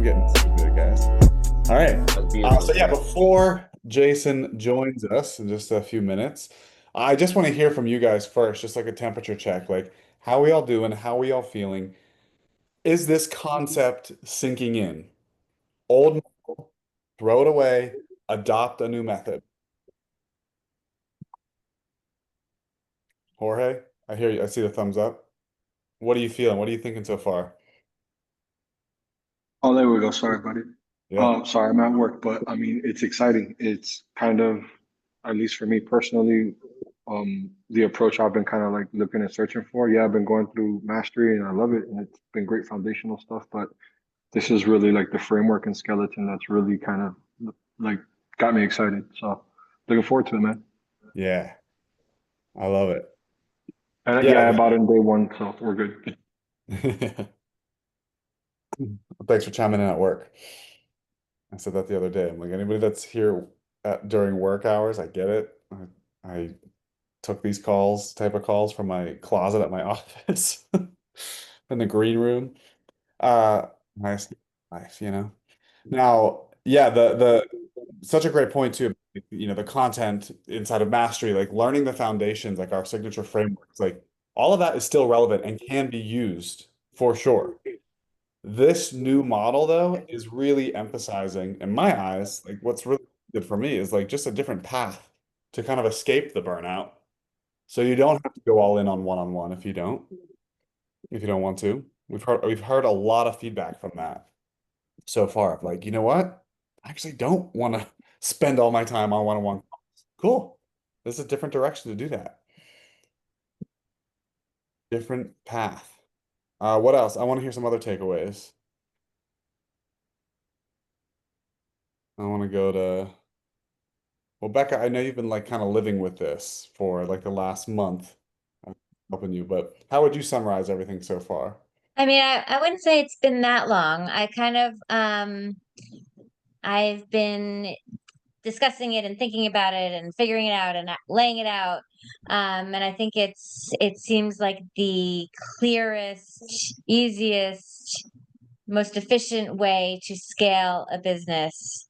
getting so good, guys. All right. That's So beautiful. yeah, before Jason joins us in just a few minutes, I just want to hear from you guys first, just like a temperature check. Like, how we all doing? How we all feeling? Is this concept sinking in? Old, model, throw it away, adopt a new method. Jorge, I hear you. I see the thumbs up. What are you feeling? What are you thinking so far? Oh, there we go. Sorry, buddy. Yeah. Sorry, I'm at work, but I mean, it's exciting. It's kind of, at least for me personally, the approach I've been kind of like looking and searching for. Yeah, I've been going through mastery and I love it, and it's been great foundational stuff. But this is really like the framework and skeleton that's really kind of like got me excited. So looking forward to it, man. Yeah. I love it. And Yeah. yeah, about in day one, so we're good. Thanks for chiming in at work. I said that the other day. I'm like, anybody that's here during work hours, I get it. I took these calls, type of calls from my closet at my office in the green room. Nice life, you know. Now, yeah, the such a great point too. The content inside of mastery, like learning the foundations, like our signature frameworks, like all of that is still relevant and can be used for sure. This new model, though, is really emphasizing, in my eyes, like what's really good for me is like just a different path to kind of escape the burnout. So you don't have to go all in on one-on-one if you don't want to. We've heard a lot of feedback from that so far of like, you know what? I actually don't want to spend all my time on one-on-one. Cool. There's a different direction to do that. Different path. What else? I want to hear some other takeaways. I want to go to Well, Becca, I know you've been like kind of living with this for like the last month. I'm helping you, but how would you summarize everything so far? I mean, I wouldn't say it's been that long. I've been discussing it and thinking about it and figuring it out and laying it out. And I think it seems like the clearest, easiest, most efficient way to scale a business.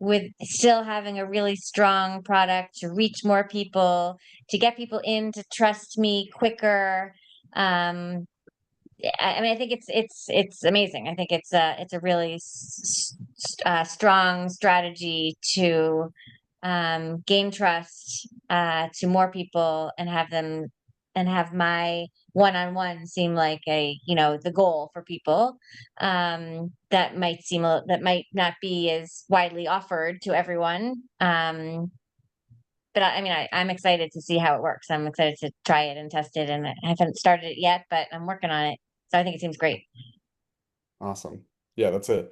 With still having a really strong product to reach more people, to get people in to trust me quicker. Um, I mean, I think it's amazing. I think it's a really strong strategy to gain trust to more people and have my one-on-one seem like the goal for people that might not be as widely offered to everyone. But I mean, I'm excited to see how it works. I'm excited to try it and test it, and I haven't started it yet, but I'm working on it. So I think it seems great. Awesome. Yeah, that's a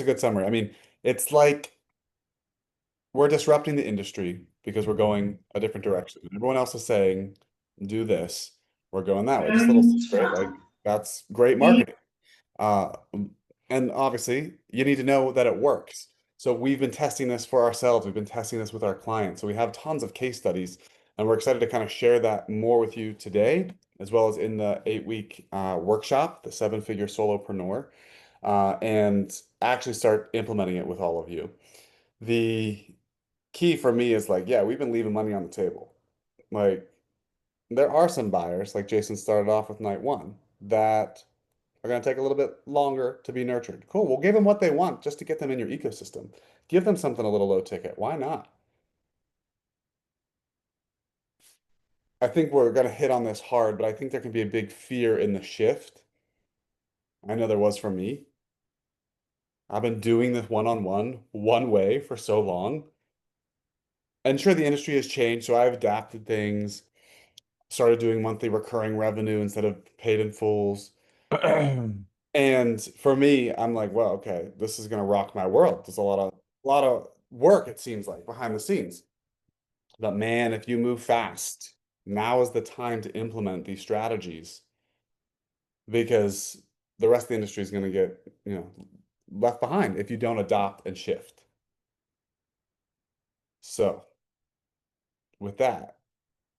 good summary. I mean, it's like we're disrupting the industry because we're going a different direction. Everyone else is saying, do this. We're going that way. Just a little secret, like that's great marketing. Uh, and obviously, you need to know that it works. So we've been testing this for ourselves. We've been testing this with our clients. So we have tons of case studies, and we're excited to kind of share that more with you today, as well as in the 8-week workshop, the seven-figure solopreneur, and actually start implementing it with all of you. The key for me is like, yeah, we've been leaving money on the table. Like, there are some buyers, like Jason started off with night one, that are going to take a little bit longer to be nurtured. Cool. We'll give them what they want just to get them in your ecosystem. Give them something a little low ticket. Why not? I think we're going to hit on this hard, but I think there can be a big fear in the shift. I know there was for me. I've been doing this one-on-one, one way for so long. And sure, the industry has changed, so I've adapted things, started doing monthly recurring revenue instead of paid in fulls. And for me, I'm like, well, okay, this is gonna rock my world. There's a lot of work, it seems like, behind the scenes. But man, if you move fast, now is the time to implement these strategies because the rest of the industry is gonna get, left behind if you don't adopt and shift. So with that,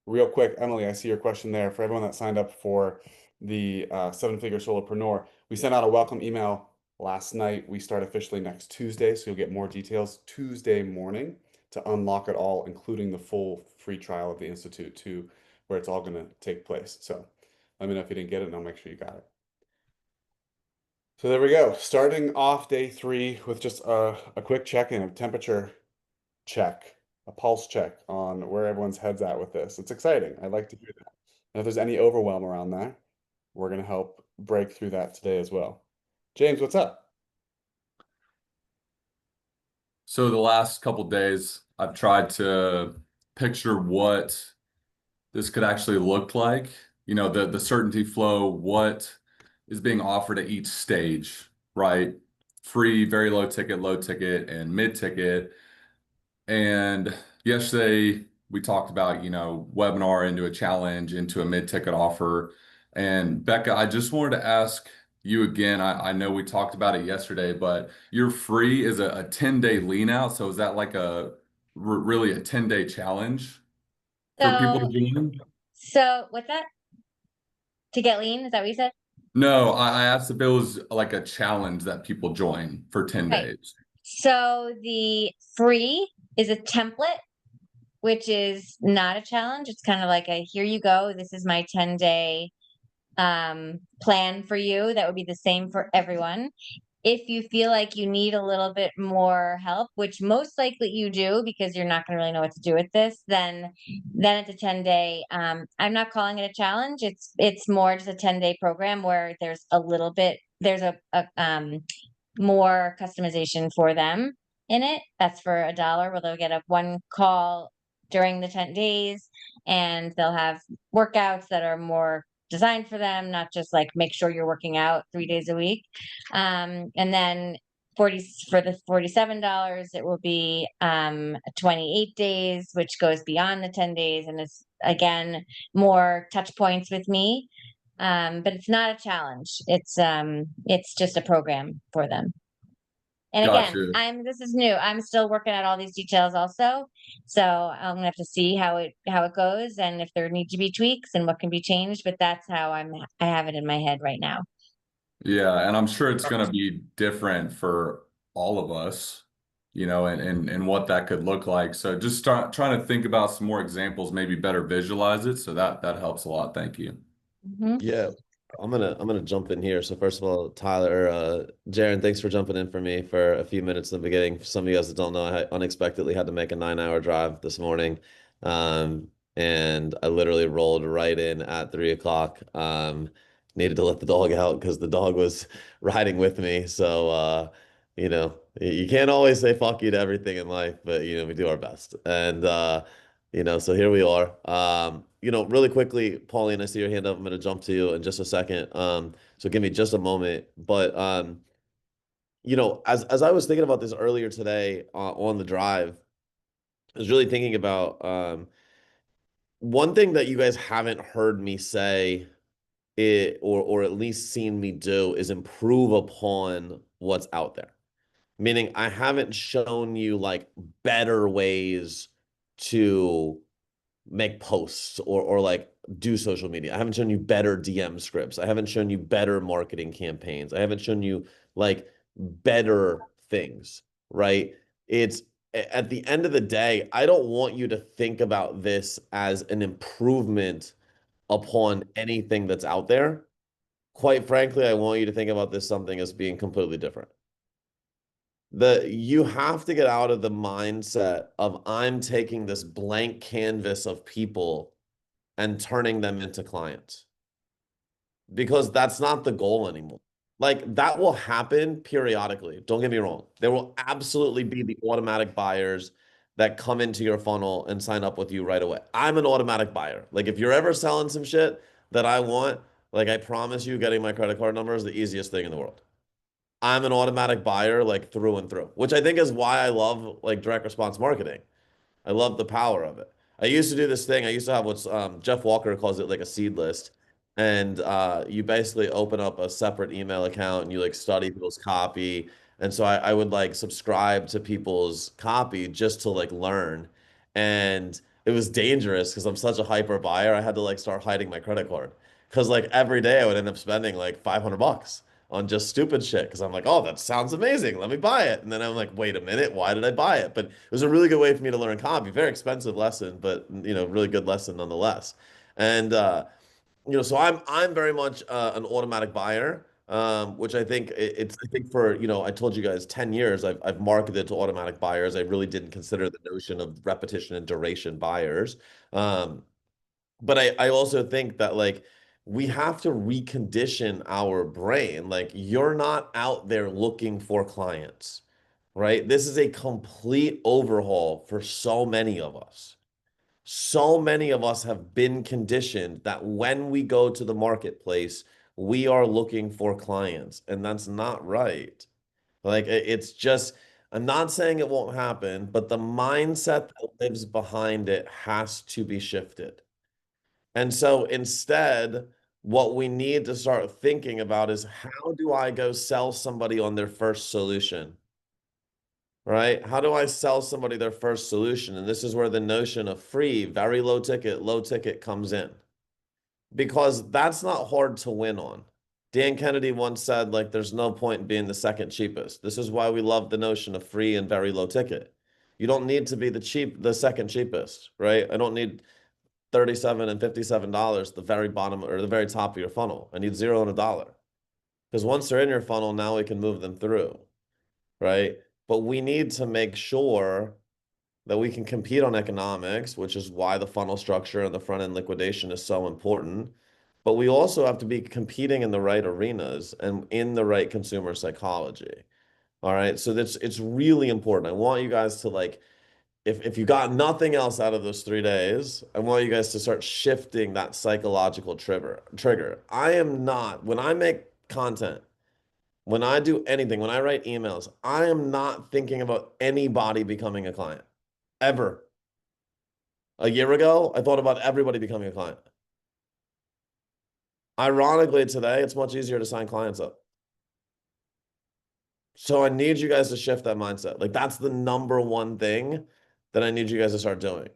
real quick, Emily, I see your question there. For everyone that signed up for the seven-figure solopreneur, we sent out a welcome email Last night, we start officially next Tuesday, so you'll get more details Tuesday morning to unlock it all, including the full free trial of the Institute to where it's all going to take place. So let me know if you didn't get it, and I'll make sure you got it. So there we go. Starting off day 3 with just a quick check-in, a temperature check, a pulse check on where everyone's head's at with this. It's exciting. I like to hear that. And if there's any overwhelm around that, we're going to help break through that today as well. James, what's up? So the last couple days, I've tried to picture what this could actually look like. You know, the certainty flow, what is being offered at each stage, right? Free, very low ticket, and mid ticket. And yesterday we talked about, webinar into a challenge, into a mid-ticket offer. And Becca, I just wanted to ask you again. I know we talked about it yesterday, but your free is a 10-day lean out. So is that like really a 10-day challenge for people to So, join? so what's that? To get lean? Is that what you said? No, I asked if it was like a challenge that people join for 10 Right. days. So the free is a template, which is not a challenge. It's kind of like a here you go. This is my 10-day plan for you. That would be the same for everyone. If you feel like you need a little bit more help, which most likely you do because you're not going to really know what to do with this, then it's a 10-day. I'm not calling it a challenge. It's more just a 10-day program where there's a more customization for them in it. That's for $1, where they'll get a one call during the 10 days, and they'll have workouts that are more designed for them, not just like make sure you're working out 3 days a week. And then 40 for the $47, it will be 28 days, which goes beyond the 10 days and is again more touch points with me. But it's not a challenge. It's just a program for them. And again, Gotcha. this is new. I'm still working out all these details also. So I'm gonna have to see how it goes and if there need to be tweaks and what can be changed, but that's how I have it in my head right now. Yeah, and I'm sure it's going to be different for all of us, and what that could look like. So just trying to think about some more examples, maybe better visualize it. So that helps a lot. Thank you. Mhm. Yeah, I'm gonna jump in here. So first of all, Tyler, Jaren, thanks for jumping in for me for a few minutes in the beginning. For some of you guys that don't know, I unexpectedly had to make a 9-hour drive this morning. And I literally rolled right in at 3 o'clock. Needed to let the dog out because the dog was riding with me. So you can't always say fuck you to everything in life, but we do our best. And so here we are. Really quickly, Pauline, I see your hand up. I'm going to jump to you in just a second. So give me just a moment. But as I was thinking about this earlier today on the drive, I was really thinking about one thing that you guys haven't heard me say or at least seen me do is improve upon what's out there. Meaning I haven't shown you like better ways to make posts or like do social media. I haven't shown you better DM scripts. I haven't shown you better marketing campaigns. I haven't shown you like better things, right? It's at the end of the day, I don't want you to think about this as an improvement upon anything that's out there. Quite frankly, I want you to think about this something as being completely different. You have to get out of the mindset of I'm taking this blank canvas of people and turning them into clients because that's not the goal anymore. Like that will happen periodically. Don't get me wrong. There will absolutely be the automatic buyers that come into your funnel and sign up with you right away. I'm an automatic buyer. Like if you're ever selling some shit that I want, like I promise you getting my credit card number is the easiest thing in the world. I'm an automatic buyer like through and through, which I think is why I love like direct response marketing. I love the power of it. I used to do this thing. I used to have what's Jeff Walker calls it like a seed list. And you basically open up a separate email account and you like study people's copy. And so I would like subscribe to people's copy just to like learn. And it was dangerous because I'm such a hyper buyer. I had to like start hiding my credit card because like every day I would end up spending like $500. on just stupid shit because I'm like, oh, that sounds amazing. Let me buy it. And then I'm like, wait a minute, why did I buy it? But it was a really good way for me to learn copy. Very expensive lesson, but really good lesson nonetheless. And so I'm very much an automatic buyer, which I think I think for, I told you guys 10 years I've marketed to automatic buyers. I really didn't consider the notion of repetition and duration buyers. Um, but I also think that like we have to recondition our brain. Like you're not out there looking for clients, right? This is a complete overhaul for so many of us. So many of us have been conditioned that when we go to the marketplace, we are looking for clients, and that's not right. Like it's just, I'm not saying it won't happen, but the mindset that lives behind it has to be shifted. And so instead, what we need to start thinking about is how do I go sell somebody on their first solution? Right? How do I sell somebody their first solution? And this is where the notion of free, very low ticket comes in. Because that's not hard to win on. Dan Kennedy once said, like, there's no point in being the second cheapest. This is why we love the notion of free and very low ticket. You don't need to be the second cheapest, right? I don't need 37 and $57, the very bottom or the very top of your funnel. I need 0 and $1. Because once they're in your funnel, now we can move them through, right? But we need to make sure that we can compete on economics, which is why the funnel structure and the front end liquidation is so important. But we also have to be competing in the right arenas and in the right consumer psychology. All right. So it's really important. I want you guys to like, if you got nothing else out of those 3 days, I want you guys to start shifting that psychological trigger. I am not, when I make content, when I do anything, when I write emails, I am not thinking about anybody becoming a client ever. A year ago, I thought about everybody becoming a client. Ironically, today, it's much easier to sign clients up. So I need you guys to shift that mindset. Like that's the number one thing that I need you guys to start doing.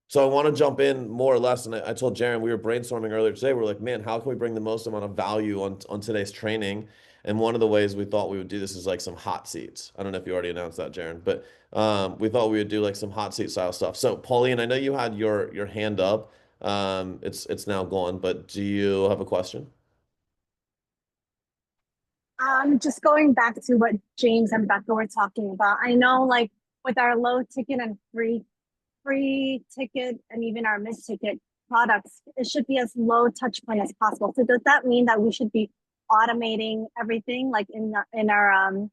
So I want to jump in more or less. And I told Jaren, we were brainstorming earlier today. We're like, man, how can we bring the most amount of value on today's training? And one of the ways we thought we would do this is like some hot seats. I don't know if you already announced that, Jaren, but we thought we would do like some hot seat style stuff. So Pauline, I know you had your hand up. It's now gone, but do you have a question? Just going back to what James and Becca were talking about. I know like with our low ticket and free ticket and even our mid ticket products, it should be as low touch point as possible. So does that mean that we should be automating everything like in our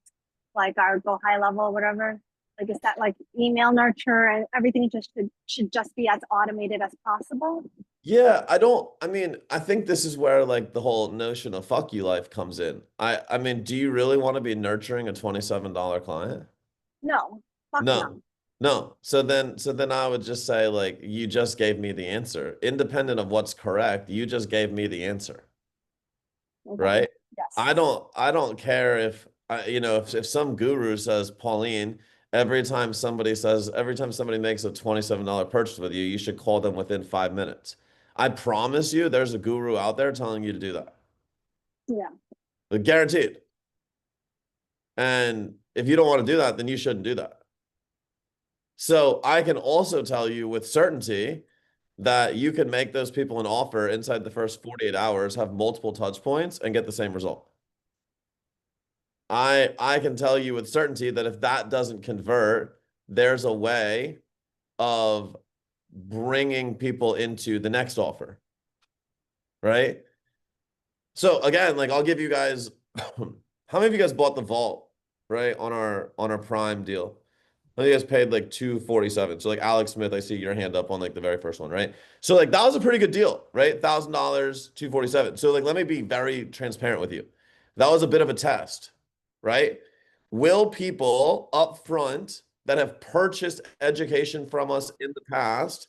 like our go high level or whatever? Like is that like email nurture and everything just should just be as automated as possible? Yeah, I mean, I think this is where like the whole notion of fuck you life comes in. I mean, do you really want to be nurturing a $27 client? No, fuck No. no. No. So then I would just say like you just gave me the answer. Independent of what's correct, you just gave me the answer, Okay. right? Yes. I don't care if if some guru says, Pauline, every time somebody makes a $27 purchase with you, you should call them within 5 minutes. I promise you there's a guru out there telling you to do that. Yeah. But guaranteed. And if you don't want to do that, then you shouldn't do that. So I can also tell you with certainty that you can make those people an offer inside the first 48 hours, have multiple touch points, and get the same result. I can tell you with certainty that if that doesn't convert, there's a way of bringing people into the next offer, right? So again, like I'll give you guys, how many of you guys bought the vault, right, on our Prime deal? I think you guys paid like 247. So like Alex Smith, I see your hand up on like the very first one, right? So like that was a pretty good deal, right? $1,000, 247. So like let me be very transparent with you. That was a bit of a test, right? Will people up front that have purchased education from us in the past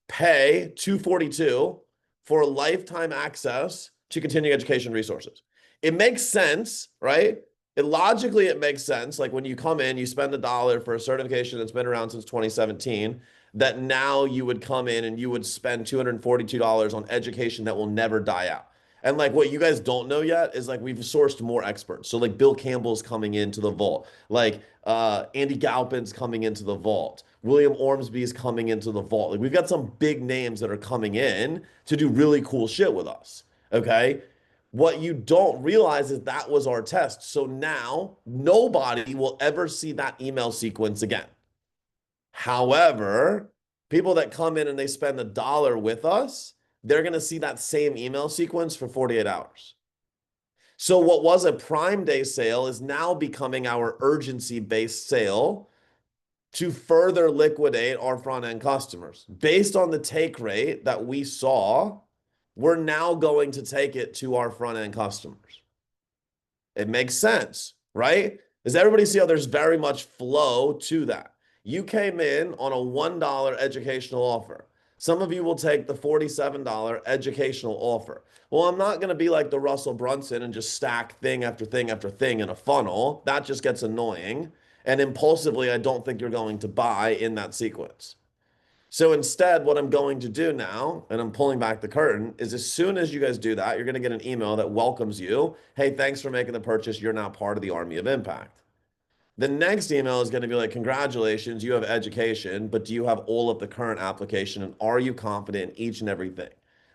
pay 242 for lifetime access to continuing education resources? It makes sense, right? It makes sense. Like when you come in, you spend $1 for a certification that's been around since 2017, that now you would come in and you would spend $242 on education that will never die out. And like what you guys don't know yet is like we've sourced more experts. So like Bill Campbell's coming into the vault. Like Andy Galpin's coming into the vault. William Ormsby's coming into the vault. Like we've got some big names that are coming in to do really cool shit with us. Okay. What you don't realize is that was our test. So now nobody will ever see that email sequence again. However, people that come in and they spend $1 with us, they're going to see that same email sequence for 48 hours. So what was a Prime Day sale is now becoming our urgency-based sale to further liquidate our front-end customers. Based on the take rate that we saw, we're now going to take it to our front-end customers. It makes sense, right? Does everybody see how there's very much flow to that? You came in on a $1 educational offer. Some of you will take the $47 educational offer. Well, I'm not going to be like the Russell Brunson and just stack thing after thing after thing in a funnel. That just gets annoying. And impulsively, I don't think you're going to buy in that sequence. So instead, what I'm going to do now, and I'm pulling back the curtain, is as soon as you guys do that, you're going to get an email that welcomes you. Hey, thanks for making the purchase. You're now part of the Army of Impact. The next email is going to be like, congratulations, you have education, but do you have all of the current application? And are you confident in each and everything?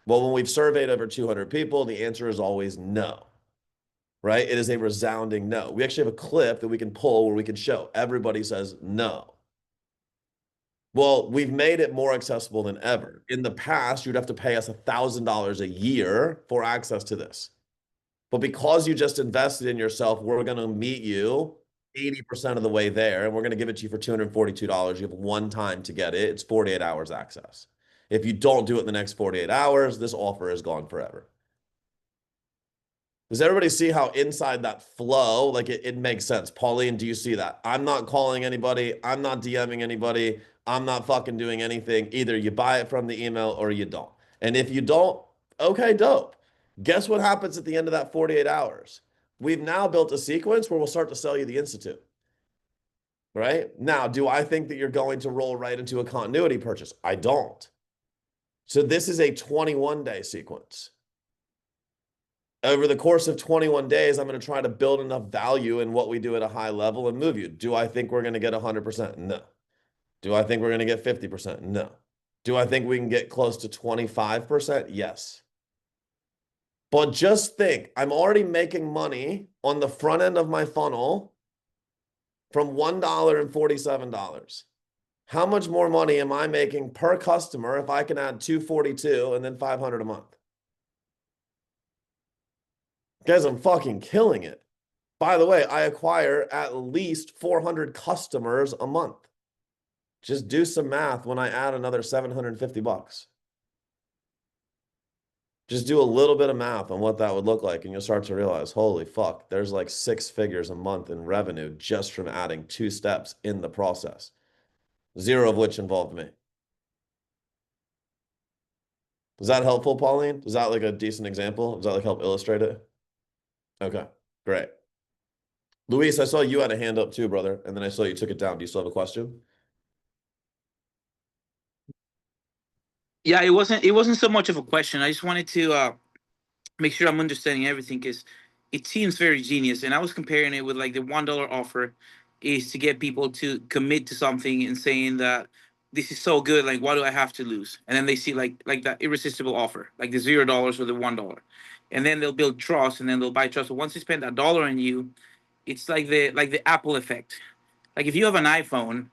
Well, when we've surveyed over 200 people, the answer is always no, right? It is a resounding no. We actually have a clip that we can pull where we can show everybody says no. Well, we've made it more accessible than ever. In the past, you'd have to pay us $1,000 a year for access to this. But because you just invested in yourself, we're going to meet you 80% of the way there, and we're going to give it to you for $242. You have one time to get it. It's 48 hours access. If you don't do it in the next 48 hours, this offer is gone forever. Does everybody see how inside that flow, like it makes sense? Pauline, do you see that? I'm not calling anybody. I'm not DMing anybody. I'm not fucking doing anything. Either you buy it from the email or you don't. And if you don't, okay, dope. Guess what happens at the end of that 48 hours? We've now built a sequence where we'll start to sell you the Institute. Right? Now, do I think that you're going to roll right into a continuity purchase? I don't. So this is a 21-day sequence. Over the course of 21 days, I'm going to try to build enough value in what we do at a high level and move you. Do I think we're going to get 100%? No. Do I think we're going to get 50%? No. Do I think we can get close to 25%? Yes. But just think, I'm already making money on the front end of my funnel from $1 and $47. How much more money am I making per customer if I can add $242 and then $500 a month? Guys, I'm fucking killing it. By the way, I acquire at least 400 customers a month. Just do some math when I add another $750. Just do a little bit of math on what that would look like, and you'll start to realize, holy fuck, there's like 6 figures a month in revenue just from adding 2 steps in the process, 0 of which involved me. Is that helpful, Pauline? Is that like a decent example? Does that like help illustrate it? Okay, great. Luis, I saw you had a hand up too, brother, and then I saw you took it down. Do you still have a question? Yeah, it wasn't so much of a question. I just wanted to make sure I'm understanding everything because it seems very genius. And I was comparing it with like the $1 offer is to get people to commit to something and saying that this is so good, like what do I have to lose? And then they see like that irresistible offer, like the $0 or the $1. And then they'll build trust and then they'll buy trust. So once they spend that dollar on you, it's like the Apple effect. Like if you have an iPhone,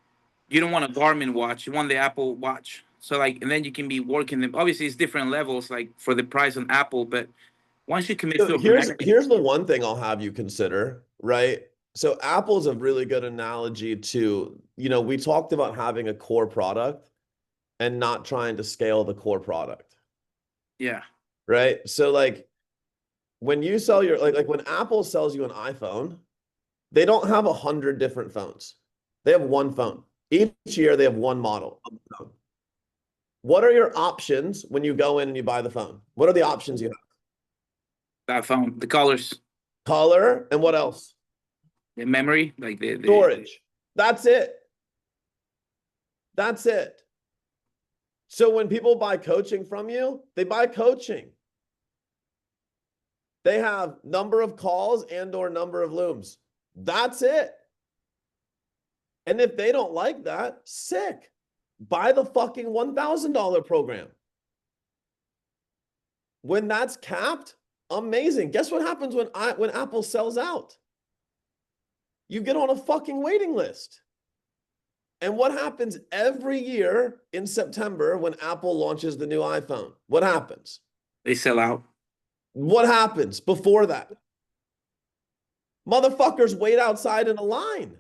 you don't want a Garmin watch, you want the Apple Watch. So like, and then you can be working them. Obviously, it's different levels, like for the price on Apple, but once you commit So to a here's the one thing I'll have you consider, right? So Apple's a really good analogy to, we talked about having a core product and not trying to scale the core product, yeah, right? So like when you sell your like when Apple sells you an iPhone, they don't have 100 different phones. They have one phone. Each year they have one model of the phone. What are your options when you go in and you buy the phone? What are the options you have? that phone, the colors, Color and what else? the memory, like the Storage. That's it. That's it. So when people buy coaching from you, they buy coaching. They have number of calls and or number of looms. That's it. And if they don't like that, sick. Buy the fucking $1,000 program. When that's capped, amazing. Guess what happens when Apple sells out? You get on a fucking waiting list. And what happens every year in September when Apple launches the new iPhone? What happens? They sell out. What happens before that? Motherfuckers wait outside in a line.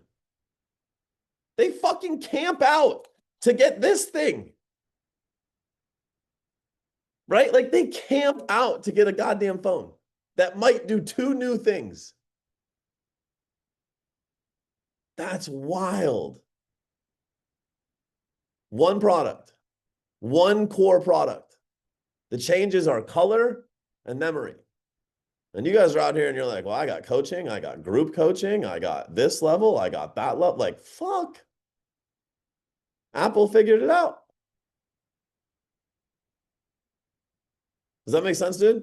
They fucking camp out to get this thing. Right? Like they camp out to get a goddamn phone that might do 2 new things. That's wild. One product, one core product. The changes are color and memory. And you guys are out here and you're like, well, I got coaching, I got group coaching, I got this level, I got that level. Like, fuck. Apple figured it out. Does that make sense, dude?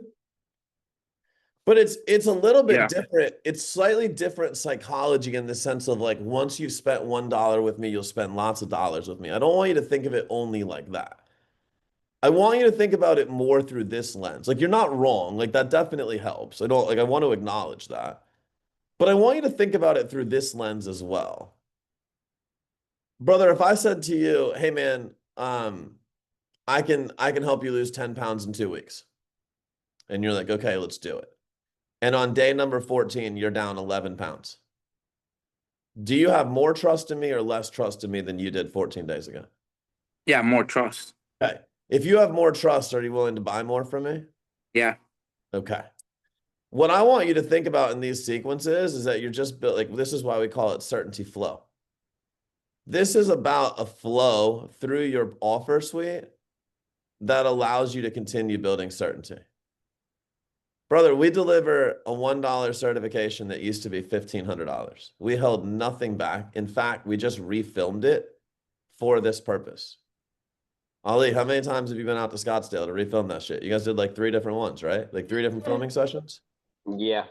But it's a little bit different. It's slightly different psychology in the sense of like, once you've spent $1 with me, you'll spend lots of dollars with me. I don't want you to think of it only like that. I want you to think about it more through this lens. Like, you're not wrong. Like, that definitely helps. I want to acknowledge that. But I want you to think about it through this lens as well. Brother, if I said to you, hey man, I can help you lose 10 pounds in 2 weeks. And you're like, okay, let's do it. And on day number 14, you're down 11 pounds. Do you have more trust in me or less trust in me than you did 14 days ago? Yeah, more trust. Okay. If you have more trust, are you willing to buy more from me? Yeah. Okay. What I want you to think about in these sequences is that you're just built, like, this is why we call it certainty flow. This is about a flow through your offer suite that allows you to continue building certainty. Brother, we deliver a $1 certification that used to be $1,500. We held nothing back. In fact, we just refilmed it for this purpose. Ali, how many times have you been out to Scottsdale to refilm that shit? You guys did like 3 different ones, right? Like 3 different filming sessions? Yeah.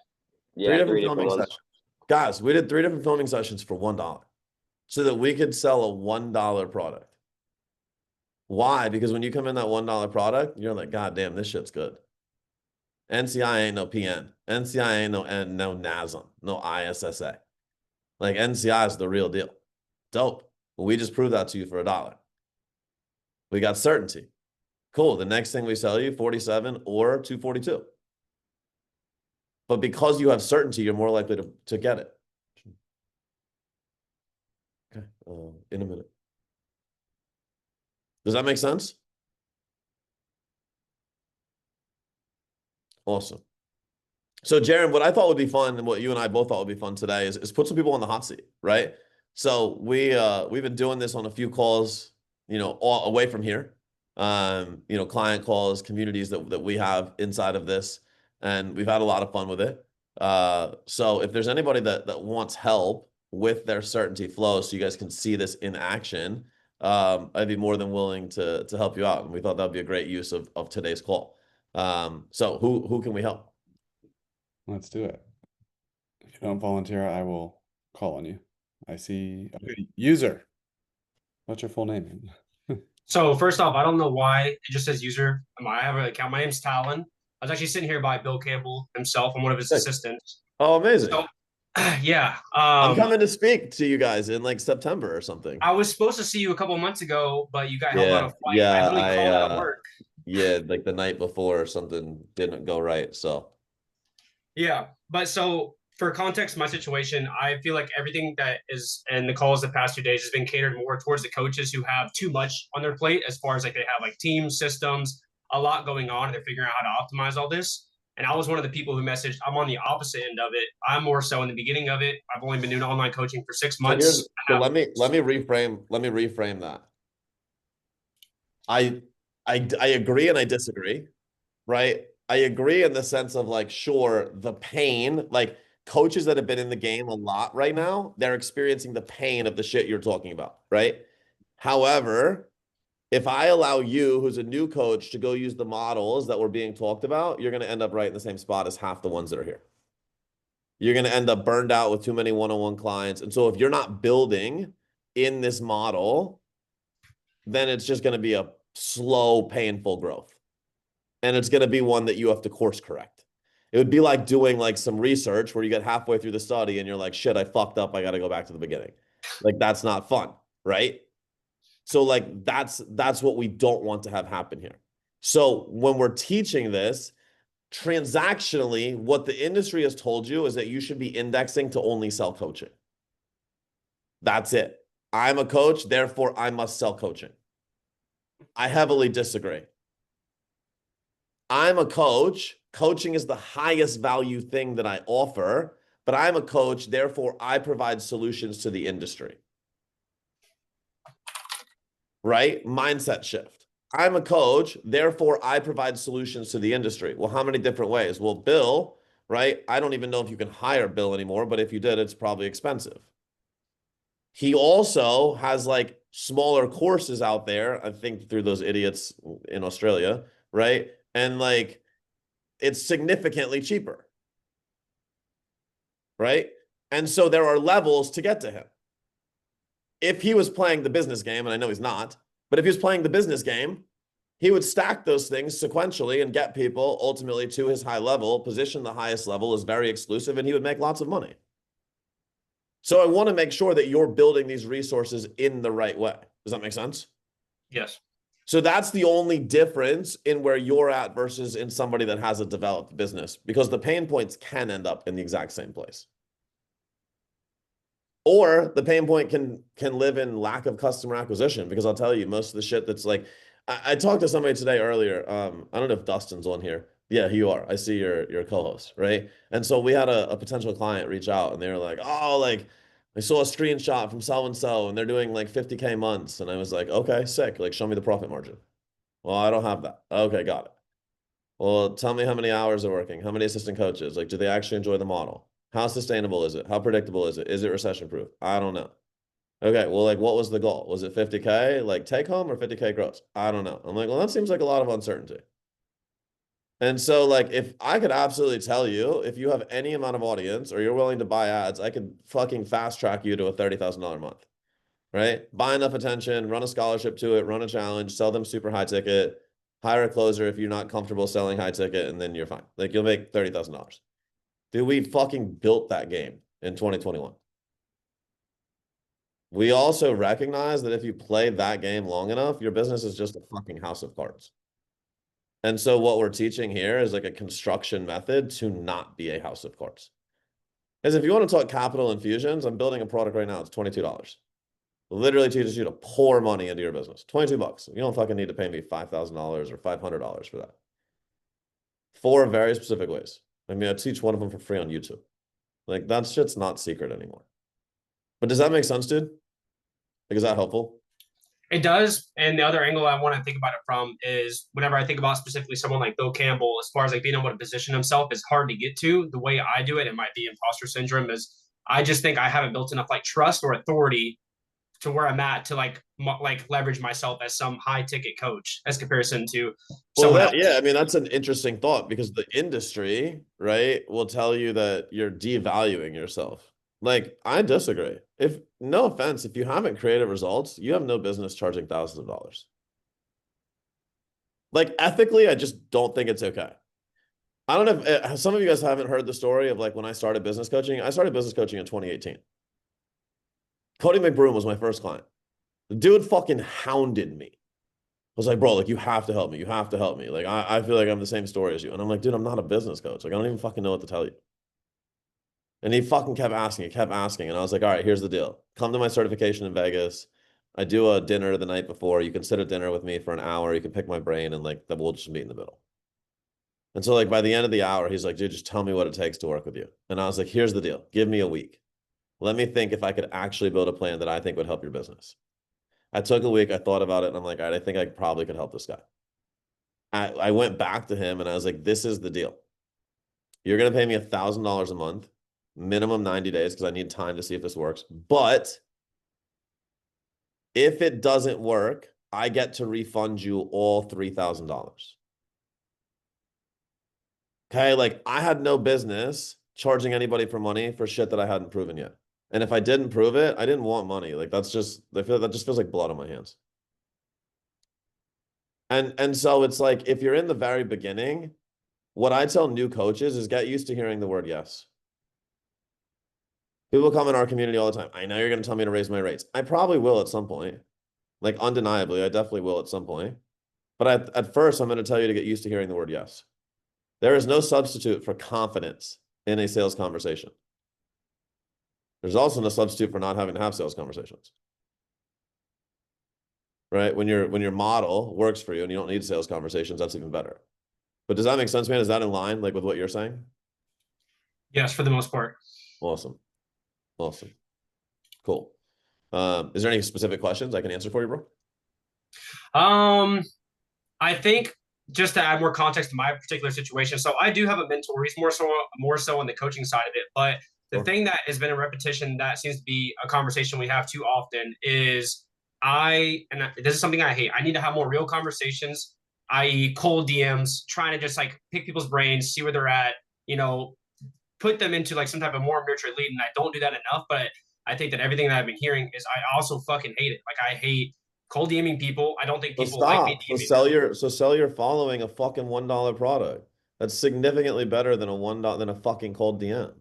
3 different 3 different filming ones. sessions. Guys, we did 3 different filming sessions for $1 so that we could sell a $1 product. Why? Because when you come in that $1 product, you're like, God damn, this shit's good. NCI ain't no PN. NCI ain't no NASM, no ISSA. Like, NCI is the real deal. Dope. Well, we just proved that to you for $1. We got certainty. Cool. The next thing we sell you, 47 or 242. But because you have certainty, you're more likely to get it. Okay. In a minute. Does that make sense? Awesome. So, Jaron, what I thought would be fun, and what you and I both thought would be fun today, is put some people on the hot seat, right? So we've been doing this on a few calls, all away from here. Client calls, communities that we have inside of this, and we've had a lot of fun with it. So if there's anybody that wants help with their certainty flow, so you guys can see this in action, I'd be more than willing to help you out. And we thought that'd be a great use of today's call. So who can we help? Let's do it. If you don't volunteer, I will call on you. I see. Okay, user. What's your full name? So first off, I don't know why it just says user. I have an account. My name's Talon. I was actually sitting here by Bill Campbell himself. I'm one of his assistants. Oh, amazing. So, yeah. I'm coming to speak to you guys in like September or something. I was supposed to see you a couple months ago, but you got held on a flight. Yeah, I literally called out of work. Yeah, like the night before or something didn't go right. So yeah, but so for context, my situation, I feel like everything that is in the calls the past 2 days has been catered more towards the coaches who have too much on their plate, as far as like they have like team systems, a lot going on, and they're figuring out how to optimize all this. And I was one of the people who messaged. I'm on the opposite end of it. I'm more so in the beginning of it. I've only been doing online coaching for 6 months. So let me reframe that. I agree and I disagree, right? I agree in the sense of like, sure, the pain, like coaches that have been in the game a lot right now, they're experiencing the pain of the shit you're talking about, right? However, If I allow you, who's a new coach, to go use the models that were being talked about, you're going to end up right in the same spot as half the ones that are here. You're going to end up burned out with too many one-on-one clients. And so if you're not building in this model, then it's just going to be a slow, painful growth. And it's going to be one that you have to course correct. It would be like doing like some research where you get halfway through the study and you're like, shit, I fucked up. I got to go back to the beginning. Like, that's not fun, right? So like, that's what we don't want to have happen here. So when we're teaching this, transactionally, what the industry has told you is that you should be indexing to only sell coaching. That's it. I'm a coach, therefore I must sell coaching. I heavily disagree. I'm a coach. Coaching is the highest value thing that I offer, but I'm a coach, therefore I provide solutions to the industry. Right? Mindset shift. I'm a coach, therefore I provide solutions to the industry. Well, how many different ways? Well, Bill, right? I don't even know if you can hire Bill anymore, but if you did, it's probably expensive. He also has like smaller courses out there, I think through those idiots in Australia, right? And like, it's significantly cheaper, right? And so there are levels to get to him. If he was playing the business game, and I know he's not, but if he was playing the business game, he would stack those things sequentially and get people ultimately to his high level, position the highest level as very exclusive, and he would make lots of money. So I want to make sure that you're building these resources in the right way. Does that make sense? Yes. So that's the only difference in where you're at versus in somebody that has a developed business, because the pain points can end up in the exact same place. Or the pain point can live in lack of customer acquisition, because I'll tell you, most of the shit that's like, I talked to somebody today earlier. I don't know if Dustin's on here. Yeah, you are. I see your co-host, right? And so we had a potential client reach out and they were like, oh, like I saw a screenshot from so-and-so and they're doing like 50K months. And I was like, okay, sick. Like, show me the profit margin. Well, I don't have that. Okay, got it. Well, tell me how many hours they're working, how many assistant coaches, like, do they actually enjoy the model? How sustainable is it? How predictable is it? Is it recession proof? I don't know. Okay, well, like, what was the goal? Was it 50K, like take home, or 50K gross? I don't know. I'm like, well, that seems like a lot of uncertainty. And so, like, if I could absolutely tell you, if you have any amount of audience or you're willing to buy ads, I could fucking fast track you to a $30,000 a month, right? Buy enough attention, run a scholarship to it, run a challenge, sell them super high ticket, hire a closer if you're not comfortable selling high ticket, and then you're fine. Like, you'll make $30,000. Dude, we fucking built that game in 2021. We also recognize that if you play that game long enough, your business is just a fucking house of cards. And so what we're teaching here is like a construction method to not be a house of cards. Because if you want to talk capital infusions, I'm building a product right now. It's $22. Literally teaches you to pour money into your business. $22. You don't fucking need to pay me $5,000 or $500 for that. 4 very specific ways. I mean, I teach one of them for free on YouTube. Like, that shit's not secret anymore. But does that make sense, dude? Like, is that helpful? It does. And the other angle I want to think about it from is whenever I think about specifically someone like Bill Campbell, as far as like being able to position himself, is hard to get to. The way I do it, it might be imposter syndrome, is I just think I haven't built enough like trust or authority to where I'm at to like leverage myself as some high ticket coach as comparison to someone else. Yeah, I mean, that's an interesting thought, because the industry, right, will tell you that you're devaluing yourself. Like, I disagree. If, no offense, if you haven't created results, you have no business charging thousands of dollars. Like, ethically, I just don't think it's okay. I don't know if some of you guys haven't heard the story of like when I started business coaching. I started business coaching in 2018. Cody McBroom was my first client. The dude fucking hounded me. I was like, bro, like, you have to help me. You have to help me. Like, I feel like I'm the same story as you. And I'm like, dude, I'm not a business coach. Like, I don't even fucking know what to tell you. And he fucking kept asking. And I was like, all right, here's the deal. Come to my certification in Vegas. I do a dinner the night before. You can sit at dinner with me for an hour. You can pick my brain, and like, we'll just meet in the middle. And so like by the end of the hour, he's like, dude, just tell me what it takes to work with you. And I was like, here's the deal. Give me a week. Let me think if I could actually build a plan that I think would help your business. I took a week. I thought about it, and I'm like, all right, I think I probably could help this guy. I went back to him and I was like, this is the deal. You're going to pay me $1,000 a month, minimum 90 days, because I need time to see if this works. But if it doesn't work, I get to refund you all $3,000. Okay, like I had no business charging anybody for money for shit that I hadn't proven yet. And if I didn't prove it, I didn't want money. Like that's just that just feels like blood on my hands. And so it's like if you're in the very beginning, what I tell new coaches is get used to hearing the word yes. People come in our community all the time. I know you're going to tell me to raise my rates. I probably will at some point. Like undeniably, I definitely will at some point. But at first, I'm going to tell you to get used to hearing the word yes. There is no substitute for confidence in a sales conversation. There's also no substitute for not having to have sales conversations. Right? When your model works for you and you don't need sales conversations, that's even better. But does that make sense, man? Is that in line like with what you're saying? Yes, for the most part. Awesome. Awesome. Cool. Is there any specific questions I can answer for you, bro? I think just to add more context to my particular situation. So I do have a mentor. He's more so on the coaching side of it. But the Sure. thing that has been a repetition that seems to be a conversation we have too often is this is something I hate. I need to have more real conversations, i.e., cold DMs, trying to just like pick people's brains, see where they're at, put them into like some type of more nurtured lead. And I don't do that enough. But I think that everything that I've been hearing is I also fucking hate it. Like I hate cold DMing people. I don't think So people like me stop. So DMing them. sell your following a fucking $1 product. That's significantly better than a fucking cold DM.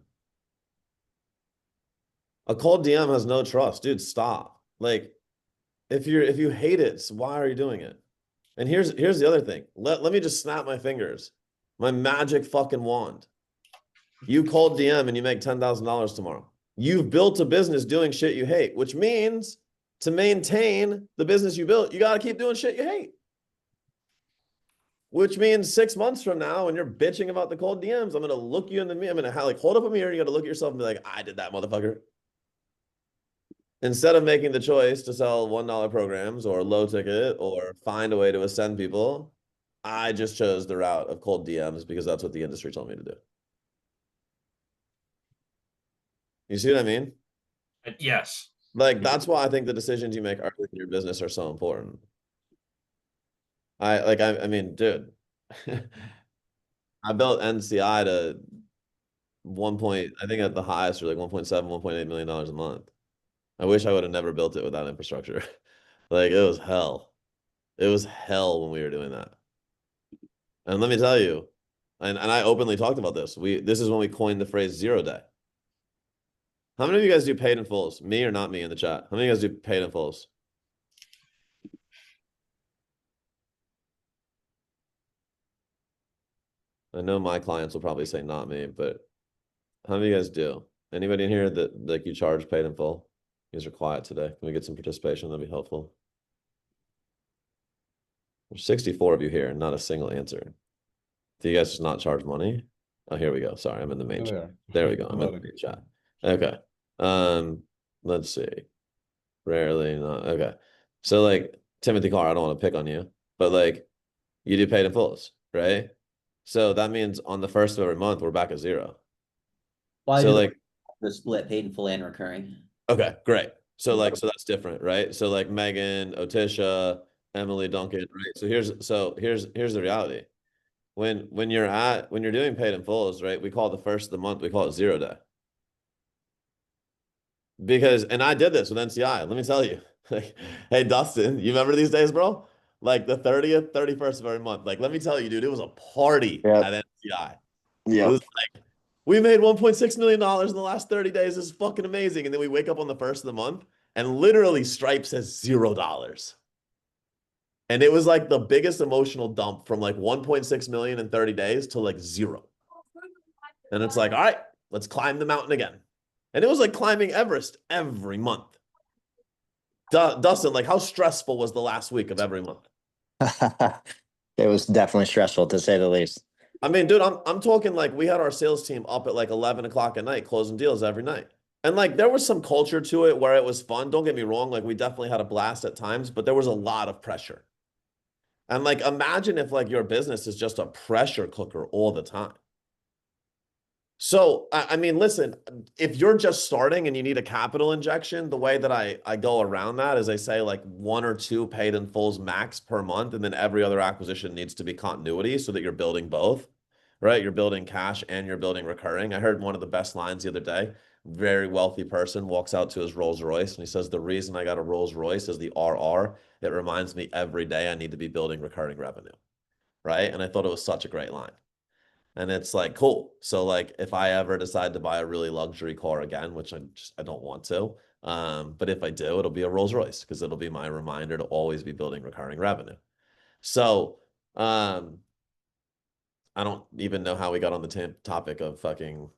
A cold DM has no trust, dude. Stop. Like, if you hate it, so why are you doing it? And here's the other thing. Let me just snap my fingers. My magic fucking wand. You cold DM and you make $10,000 tomorrow. You've built a business doing shit you hate, which means to maintain the business you built, you got to keep doing shit you hate. Which means 6 months from now, when you're bitching about the cold DMs, I'm going to look you in the mirror. I'm going to like hold up a mirror. You got to look at yourself and be like, I did that, motherfucker. Instead of making the choice to sell $1 programs or low ticket or find a way to ascend people, I just chose the route of cold DMs because that's what the industry told me to do. You see what I mean? Yes. Like, that's why I think the decisions you make early in your business are so important. I mean, dude, I built NCI to I think at the highest or like 1.7, $1.8 million a month. I wish I would have never built it without infrastructure. Like, it was hell. It was hell when we were doing that. And let me tell you, and I openly talked about this. This is when we coined the phrase 0 day. How many of you guys do paid in fulls? Me or not me in the chat? How many of you guys do paid in fulls? I know my clients will probably say not me, but how many of you guys do? Anybody in here that like you charge paid in full? You guys are quiet today. Can we get some participation? That'd be helpful. There's 64 of you here, not a single answer. Do you guys just not charge money? Oh, here we go. Sorry, I'm in the main chat. There we go. I'm in the main chat. Okay. Let's see. Rarely not. Okay. So like Timothy Carr, I don't want to pick on you, but like you do paid in fulls, right? So that means on the first of every month, we're back at 0. Well, So like the split paid in full and recurring. okay, great. So like so that's different, right? So like Megan, Otisha, Emily Duncan, right? So here's the reality. When you're doing paid in fulls, right? We call it the first of the month, we call it 0 day. Because and I did this with NCI. Let me tell you. Like, hey Dustin, you remember these days, bro? Like the 30th, 31st of every month. Like, let me tell you, dude, it was a party at NCI. Yeah. It was like we made $1.6 million in the last 30 days. This is fucking amazing. And then we wake up on the first of the month and literally Stripe says $0. And it was like the biggest emotional dump from like 1.6 million in 30 days to like 0. And it's like, all right, let's climb the mountain again. And it was like climbing Everest every month. Dustin, like how stressful was the last week of every month? It was definitely stressful to say the least. I mean, dude, I'm talking like we had our sales team up at like 11 o'clock at night, closing deals every night. And like there was some culture to it where it was fun. Don't get me wrong. Like we definitely had a blast at times, but there was a lot of pressure. And like imagine if like your business is just a pressure cooker all the time. So, I mean, listen, if you're just starting and you need a capital injection, the way that I go around that is I say like 1 or 2 paid in fulls max per month, and then every other acquisition needs to be continuity so that you're building both, right? You're building cash and you're building recurring. I heard one of the best lines the other day. Very wealthy person walks out to his Rolls Royce and he says, "The reason I got a Rolls Royce is the RR. It reminds me every day I need to be building recurring revenue." Right? And I thought it was such a great line. And it's like, cool. So like if I ever decide to buy a really luxury car again, which I don't want to, but if I do, it'll be a Rolls Royce because it'll be my reminder to always be building recurring revenue. So I don't even know how we got on the topic of fucking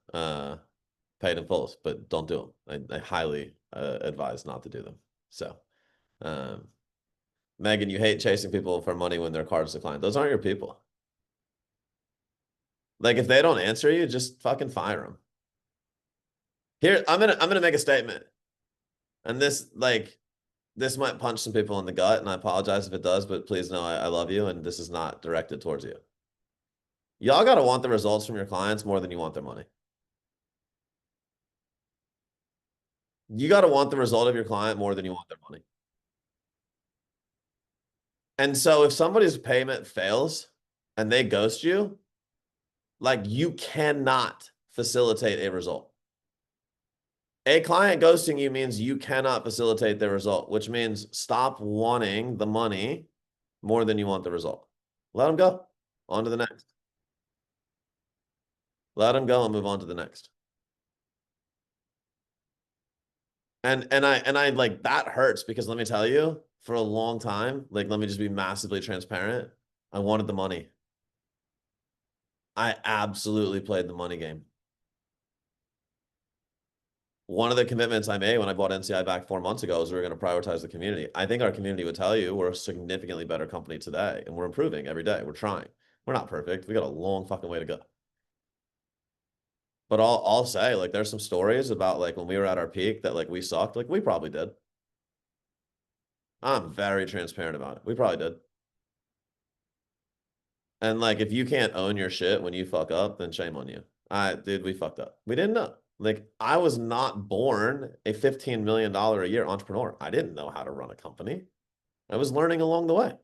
paid in fulls, but don't do them. I highly advise not to do them. So Megan, you hate chasing people for money when their cards decline. Those aren't your people. Like if they don't answer you, just fucking fire them. Here, I'm gonna make a statement. And this might punch some people in the gut, and I apologize if it does, but please know I love you, and this is not directed towards you. Y'all gotta want the results from your clients more than you want their money. You gotta want the result of your client more than you want their money. And so if somebody's payment fails and they ghost you, like you cannot facilitate a result. A client ghosting you means you cannot facilitate the result, which means stop wanting the money more than you want the result. Let them go. On to the next. Let them go and move on to the next. And I like that hurts because let me tell you, for a long time, like let me just be massively transparent. I wanted the money. I absolutely played the money game. One of the commitments I made when I bought NCI back 4 months ago is we were going to prioritize the community. I think our community would tell you we're a significantly better company today, and we're improving every day. We're trying. We're not perfect. We got a long fucking way to go. But I'll say, like, there's some stories about like when we were at our peak that like we sucked. Like we probably did. I'm very transparent about it. We probably did. And like if you can't own your shit when you fuck up, then shame on you. Dude, we fucked up. We didn't know. Like I was not born a $15 million a year entrepreneur. I didn't know how to run a company. I was learning along the way.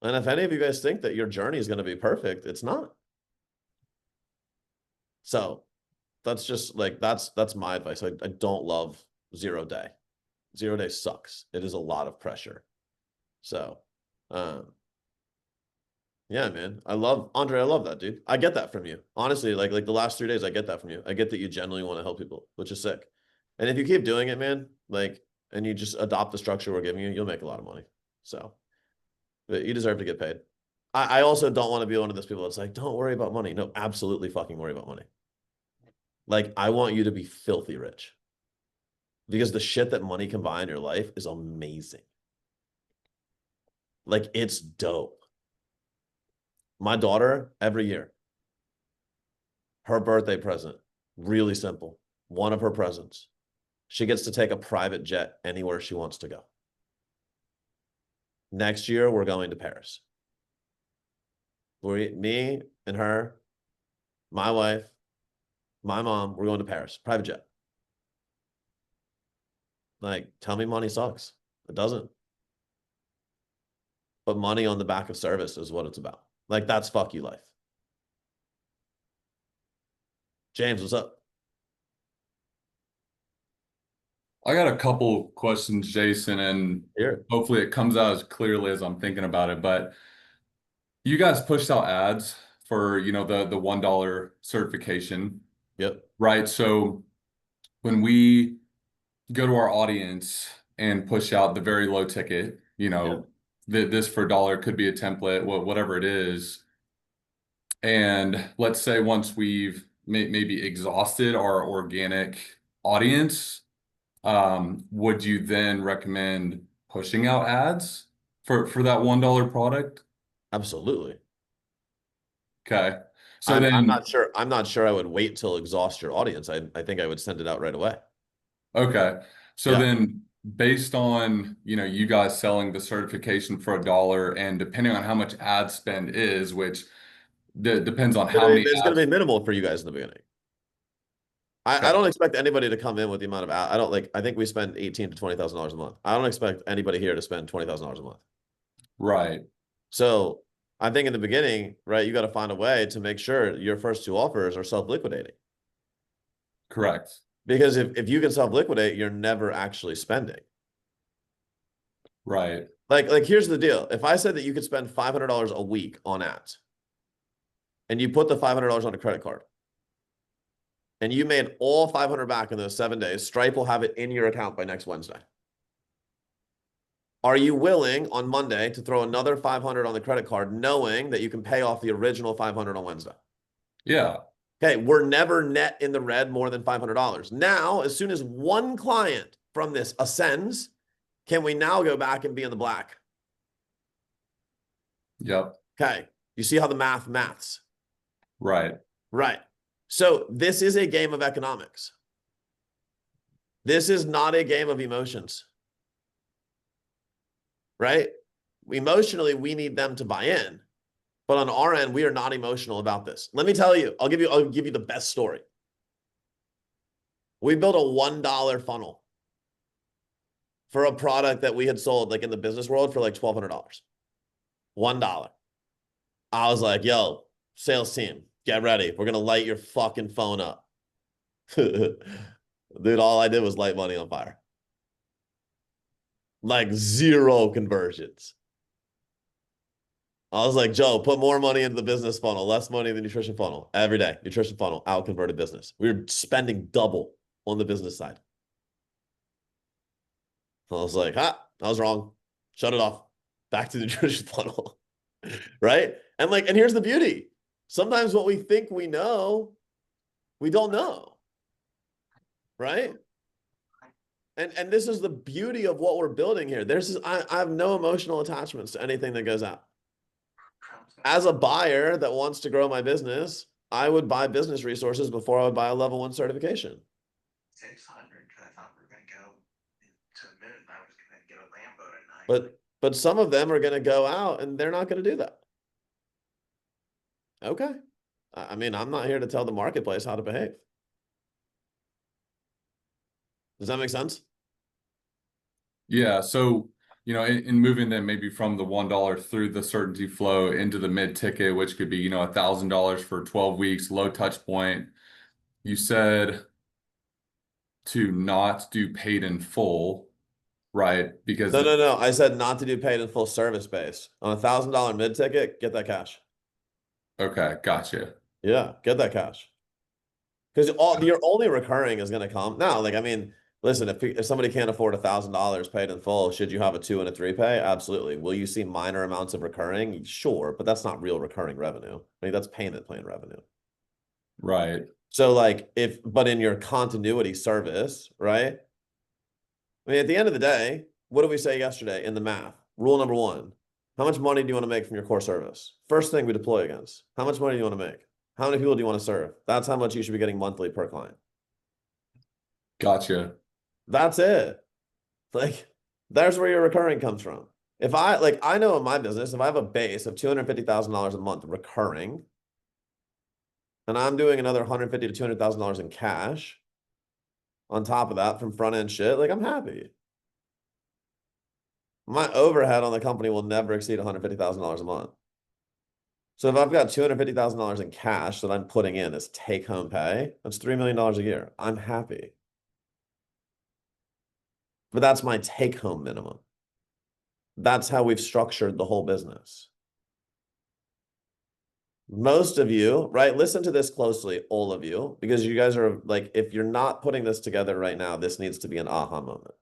And if any of you guys think that your journey is going to be perfect, it's not. So that's just like, that's my advice. I don't love 0 day. 0 day sucks. It is a lot of pressure. So, yeah, man. Andre, I love that, dude. I get that from you. Honestly, like the last 3 days, I get that from you. I get that you genuinely want to help people, which is sick. And if you keep doing it, man, like, and you just adopt the structure we're giving you, you'll make a lot of money. So, but you deserve to get paid. I also don't want to be one of those people that's like, don't worry about money. No, absolutely fucking worry about money. Like, I want you to be filthy rich. Because the shit that money can buy in your life is amazing. Like, it's dope. My daughter, every year, her birthday present, really simple. One of her presents. She gets to take a private jet anywhere she wants to go. Next year, we're going to Paris. Me and her, my wife, my mom, we're going to Paris, private jet. Like, tell me money sucks. It doesn't. But money on the back of service is what it's about. Like, that's fuck you life. James, what's up? I got a couple questions, Jason, and Here. hopefully it comes out as clearly as I'm thinking about it. But you guys pushed out ads for, the $1 certification. Yep. Right. So when we go to our audience and push out the very low ticket, this for $1 could be a template, whatever it is. And let's say once we've maybe exhausted our organic audience, would you then recommend pushing out ads for that $1 product? Absolutely. Okay. So I'm not sure I would wait till exhaust your audience. I think I would send it out right away. Okay. So Yeah. then based on, you guys selling the certification for $1 and depending on how much ad spend is, which Depends on how many It's going to apps. be minimal for you guys in the beginning. I Okay. don't expect anybody to come in with the amount of I don't like I think we spend $18,000 to $20,000 a month. I don't expect anybody here to spend $20,000 a month. Right. So I think in the beginning, right, you got to find a way to make sure your first two offers are self-liquidating. Correct. Because if you can self-liquidate, you're never actually spending. Right. Like here's the deal. If I said that you could spend $500 a week on ads and you put the $500 on a credit card and you made all 500 back in those 7 days, Stripe will have it in your account by next Wednesday. Are you willing on Monday to throw another 500 on the credit card, knowing that you can pay off the original 500 on Wednesday? Yeah. Okay, we're never net in the red more than $500. Now, as soon as one client from this ascends, can we now go back and be in the black? Yep. Okay, you see how the maths? Right. Right. So this is a game of economics. This is not a game of emotions. Right? Emotionally, we need them to buy in. But on our end, we are not emotional about this. Let me tell you, I'll give you the best story. We built a $1 funnel for a product that we had sold like in the business world for like $1,200. $1. I was like, yo, sales team, get ready. We're gonna light your fucking phone up. Dude, all I did was light money on fire. Like 0 conversions. I was like, Joe, put more money into the business funnel, less money in the nutrition funnel. Every day, nutrition funnel, out converted business. We were spending double on the business side. I was like, I was wrong. Shut it off. Back to the nutrition funnel. Right? And here's the beauty. Sometimes what we think we know, we don't know. Right? And this is the beauty of what we're building here. I have no emotional attachments to anything that goes out. As a buyer that wants to grow my business, I would buy business resources before I would buy a level 1 certification. 600, I thought we were going to go to the moon. I was going to get a Lambo tonight. But some of them are going to go out and they're not going to do that. Okay. I mean, I'm not here to tell the marketplace how to behave. Does that make sense? Yeah. So, in moving them maybe from the $1 through the certainty flow into the mid ticket, which could be, $1,000 for 12 weeks, low touch point. You said to not do paid in full, right? Because No. I said not to do paid in full service base. On $1,000 mid ticket, get that cash. Okay, gotcha. Yeah, get that cash. Because your only recurring is going to come now. Like, I mean, listen, if somebody can't afford $1,000 paid in full, should you have a 2 and a 3 pay? Absolutely. Will you see minor amounts of recurring? Sure, but that's not real recurring revenue. I mean, that's payment plan revenue. Right. So but in your continuity service, right? I mean, at the end of the day, what did we say yesterday in the math? Rule number 1, how much money do you want to make from your core service? First thing we deploy against. How much money do you want to make? How many people do you want to serve? That's how much you should be getting monthly per client. Gotcha. That's it. There's where your recurring comes from. If I know in my business, if I have a base of $250,000 a month recurring, and I'm doing another $150,000 to $200,000 in cash on top of that from front end shit, I'm happy. My overhead on the company will never exceed $150,000 a month. So if I've got $250,000 in cash that I'm putting in as take home pay, that's $3 million a year. I'm happy. But that's my take home minimum. That's how we've structured the whole business. Most of you, right? Listen to this closely, all of you, because you guys are if you're not putting this together right now, this needs to be an aha moment.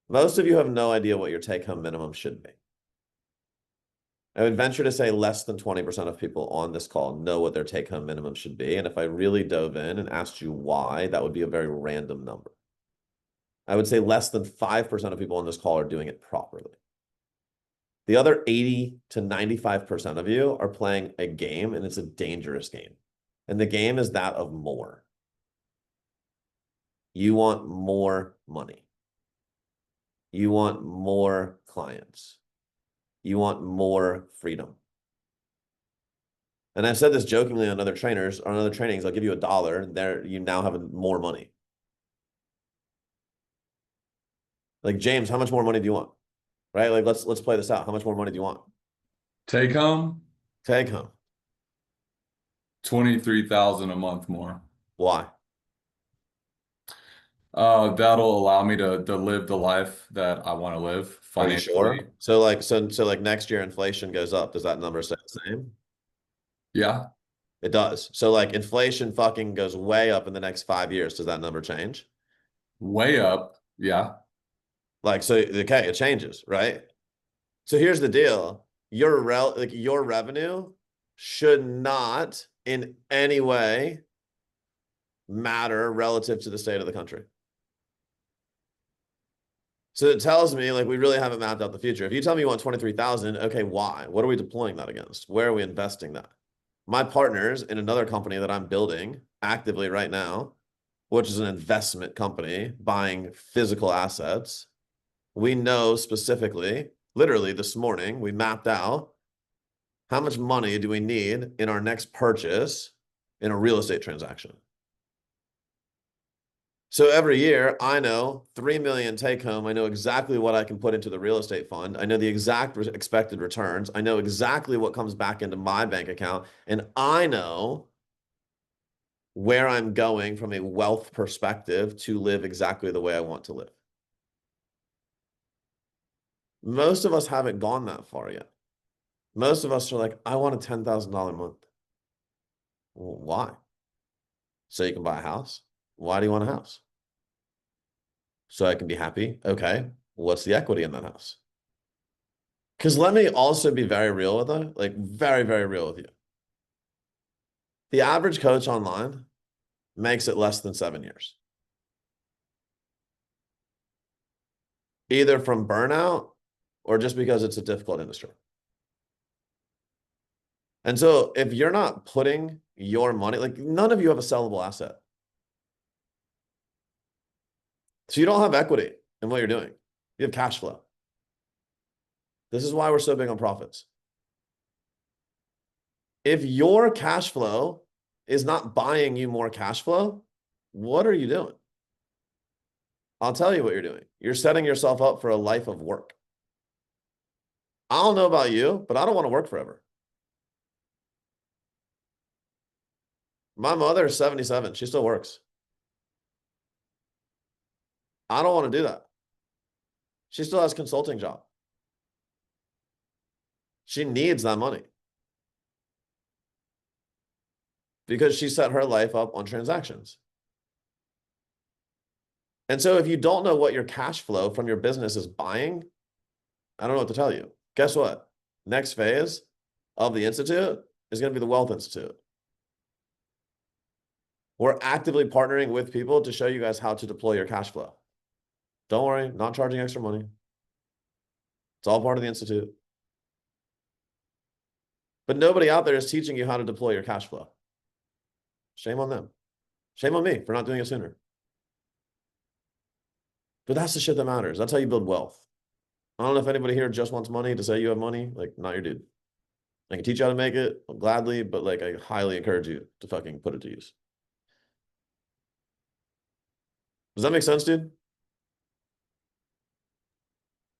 Most of you have no idea what your take home minimum should be. I would venture to say less than 20% of people on this call know what their take home minimum should be. And if I really dove in and asked you why, that would be a very random number. I would say less than 5% of people on this call are doing it properly. The other 80 to 95% of you are playing a game, and it's a dangerous game. And the game is that of more. You want more money. You want more clients. You want more freedom. And I've said this jokingly on other trainers, on other trainings, I'll give you $1, there you now have more money. Like, James, how much more money do you want? Right? Like, let's play this out. How much more money do you want? Take home Take home. 23,000 a month more. Why? That'll allow me to live the life that I want to live Are you financially. sure? So like next year inflation goes up. Does that number stay the same? Yeah, It does. So like inflation fucking goes way up in the next 5 years. Does that number change? way up. Yeah. Like, so, okay, it changes, right? So here's the deal. Your revenue should not in any way matter relative to the state of the country. So it tells me like we really haven't mapped out the future. If you tell me you want 23,000, okay, why? What are we deploying that against? Where are we investing that? My partners in another company that I'm building actively right now, which is an investment company buying physical assets, we know specifically, literally this morning, we mapped out how much money do we need in our next purchase in a real estate transaction. So every year I know 3 million take home. I know exactly what I can put into the real estate fund. I know the exact expected returns. I know exactly what comes back into my bank account. And I know where I'm going from a wealth perspective to live exactly the way I want to live. Most of us haven't gone that far yet. Most of us are like, I want a $10,000 a month. Well, why? So you can buy a house. Why do you want a house? So I can be happy. Okay. What's the equity in that house? Because let me also be very real with you, like very, very real with you. The average coach online makes it less than 7 years. Either from burnout or just because it's a difficult industry. And so if you're not putting your money, like none of you have a sellable asset. So you don't have equity in what you're doing. You have cash flow. This is why we're so big on profits. If your cash flow is not buying you more cash flow, what are you doing? I'll tell you what you're doing. You're setting yourself up for a life of work. I don't know about you, but I don't want to work forever. My mother is 77. She still works. I don't want to do that. She still has a consulting job. She needs that money because she set her life up on transactions. And so if you don't know what your cash flow from your business is buying, I don't know what to tell you. Guess what? Next phase of the Institute is going to be the Wealth Institute. We're actively partnering with people to show you guys how to deploy your cash flow. Don't worry, not charging extra money. It's all part of the Institute. But nobody out there is teaching you how to deploy your cash flow. Shame on them. Shame on me for not doing it sooner. But that's the shit that matters. That's how you build wealth. I don't know if anybody here just wants money to say you have money. Like, not your dude. I can teach you how to make it gladly, but like, I highly encourage you to fucking put it to use. Does that make sense, dude?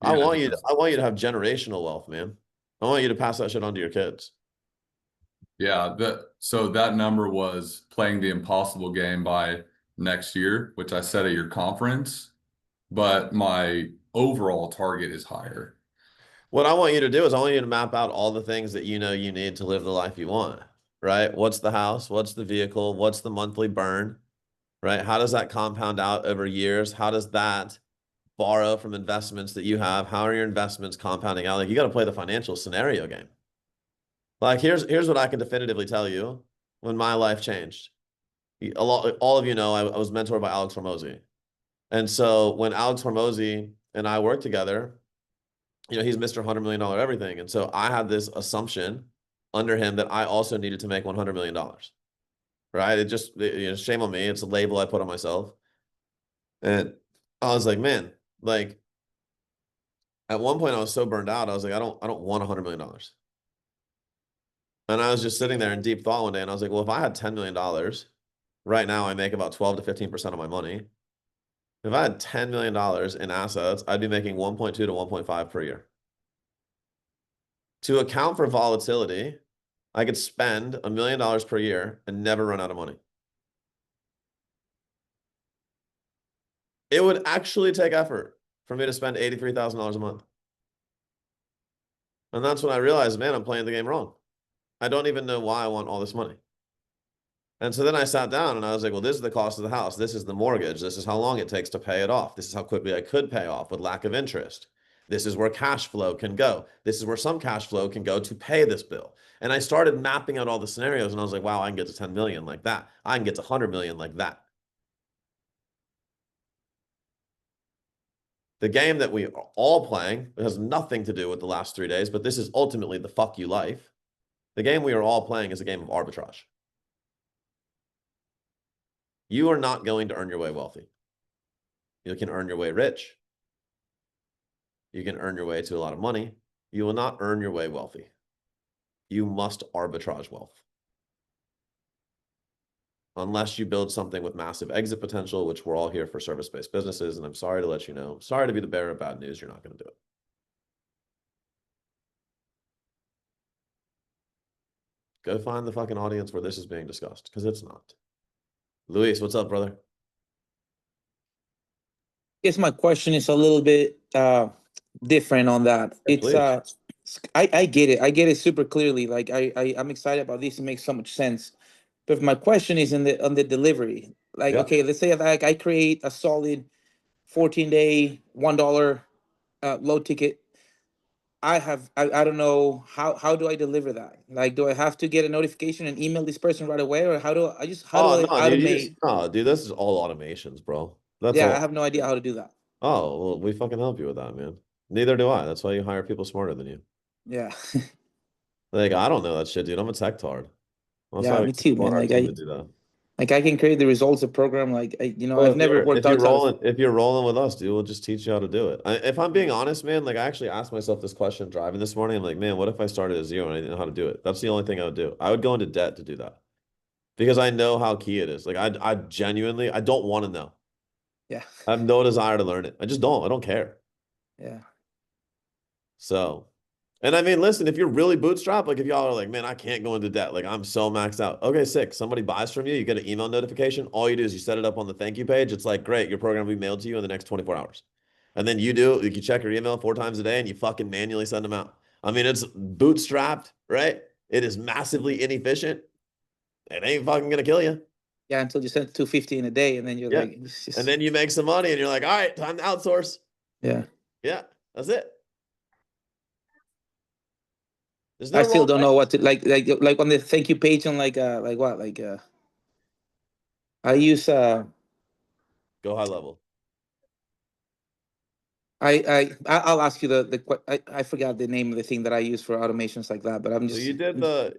Yeah, I want you to have generational wealth, man. I want you to pass that shit on to your kids. Yeah, so that number was playing the impossible game by next year, which I said at your conference, but my overall target is higher. What I want you to do is I want you to map out all the things that you know you need to live the life you want, right? What's the house? What's the vehicle? What's the monthly burn, right? How does that compound out over years? How does that borrow from investments that you have? How are your investments compounding out? Like, you got to play the financial scenario game. Like, here's what I can definitively tell you when my life changed. All of you know, I was mentored by Alex Hormozy. And so when Alex Hormozy and I worked together, he's Mr. $100 million everything. And so I had this assumption under him that I also needed to make $100 million, right? It just, shame on me. It's a label I put on myself. And I was like, man, like at one point I was so burned out. I was like, I don't want $100 million. And I was just sitting there in deep thought one day, and I was like, well, if I had $10 million, right now I make about 12 to 15% of my money. If I had $10 million in assets, I'd be making 1.2 to 1.5 per year. To account for volatility, I could spend $1 million per year and never run out of money. It would actually take effort for me to spend $83,000 a month. And that's when I realized, man, I'm playing the game wrong. I don't even know why I want all this money. And so then I sat down and I was like, well, this is the cost of the house. This is the mortgage. This is how long it takes to pay it off. This is how quickly I could pay off with lack of interest. This is where cash flow can go. This is where some cash flow can go to pay this bill. And I started mapping out all the scenarios and I was like, wow, I can get to 10 million like that. I can get to 100 million like that. The game that we are all playing has nothing to do with the last 3 days, but this is ultimately the fuck you life. The game we are all playing is a game of arbitrage. You are not going to earn your way wealthy. You can earn your way rich. You can earn your way to a lot of money. You will not earn your way wealthy. You must arbitrage wealth. Unless you build something with massive exit potential, which we're all here for service-based businesses. And I'm sorry to let you know, sorry to be the bearer of bad news, you're not going to do it. Go find the fucking audience where this is being discussed, because it's not. Luis, what's up, brother? Guess my question is a little bit different on that. Yeah, It's I get it. I get it super clearly. Like I'm excited about this. It makes so much sense. But my question is on the delivery. Like, Yeah. okay, let's say like I create a solid 14-day $1 low ticket. I don't know how do I deliver that? Like, do I have to get a notification and email this person right away, or how do Oh, I no, dude, automate? no, dude, this is all automations, bro. That's Yeah, I all. have no idea how to do that. Oh, well, we fucking help you with that, man. Neither do I. That's why you hire people smarter than you. Yeah. Like, I don't know that shit, dude. I'm a tech tard. That's why Yeah, we me too, man. want our Like team to do that. I can create the results of program. Like Well, I've never worked outside of. if you're rolling with us, dude, we'll just teach you how to do it. If I'm being honest, man, like I actually asked myself this question driving this morning. I'm like, man, what if I started at zero and I didn't know how to do it? That's the only thing I would do. I would go into debt to do that because I know how key it is. Like I genuinely, I don't want to know. Yeah. I have no desire to learn it. I just don't. I don't care. Yeah. So, and I mean, listen, if you're really bootstrapped, like if y'all are like, man, I can't go into debt, like I'm so maxed out. Okay, sick. Somebody buys from you, you get an email notification. All you do is you set it up on the thank you page. It's like, great, your program will be mailed to you in the next 24 hours. And then you check your email 4 times a day and you fucking manually send them out. I mean, it's bootstrapped, right? It is massively inefficient. It ain't fucking gonna kill you. Yeah, until you send 250 in a day, and then you're Yeah. like, it's just, And then you make some money and you're like, all right, time to outsource. yeah. Yeah, that's it. There's I no still wrong don't way. know what to like on the thank you page on like what I use Go high level. I'll ask you I forgot the name of the thing that I use for automations like that, but I'm So just you did like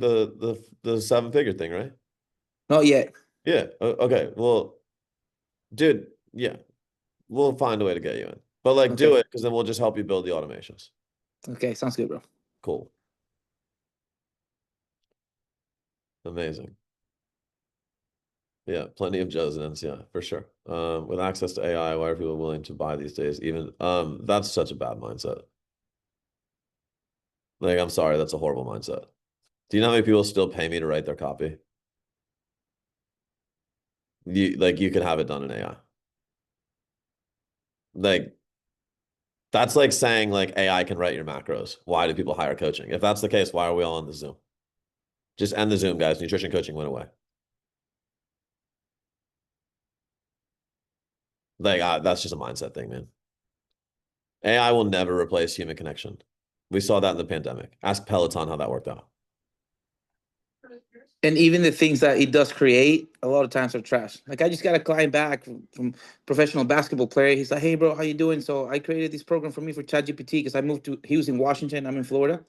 the 7-figure thing, right? not yet. Yeah. Okay. Well, dude, yeah, we'll find a way to get you in. But like do Okay. it because then we'll just help you build the automations. Okay, sounds good, bro. Cool. Amazing. Yeah, plenty of Joes in NCI for sure. With access to AI, why are people willing to buy these days? Even that's such a bad mindset. Like, I'm sorry, that's a horrible mindset. Do you know how many people still pay me to write their copy? You could have it done in AI. Like that's like saying like AI can write your macros. Why do people hire coaching? If that's the case, why are we all on the Zoom? Just end the Zoom, guys. Nutrition coaching went away. Like that's just a mindset thing, man. AI will never replace human connection. We saw that in the pandemic. Ask Peloton how that worked out. And even the things that it does create, a lot of times are trash. Like I just got a client back from professional basketball player. He's like, "Hey, bro, how you doing?" So I created this program for me for ChatGPT because I moved to. He was in Washington. I'm in Florida.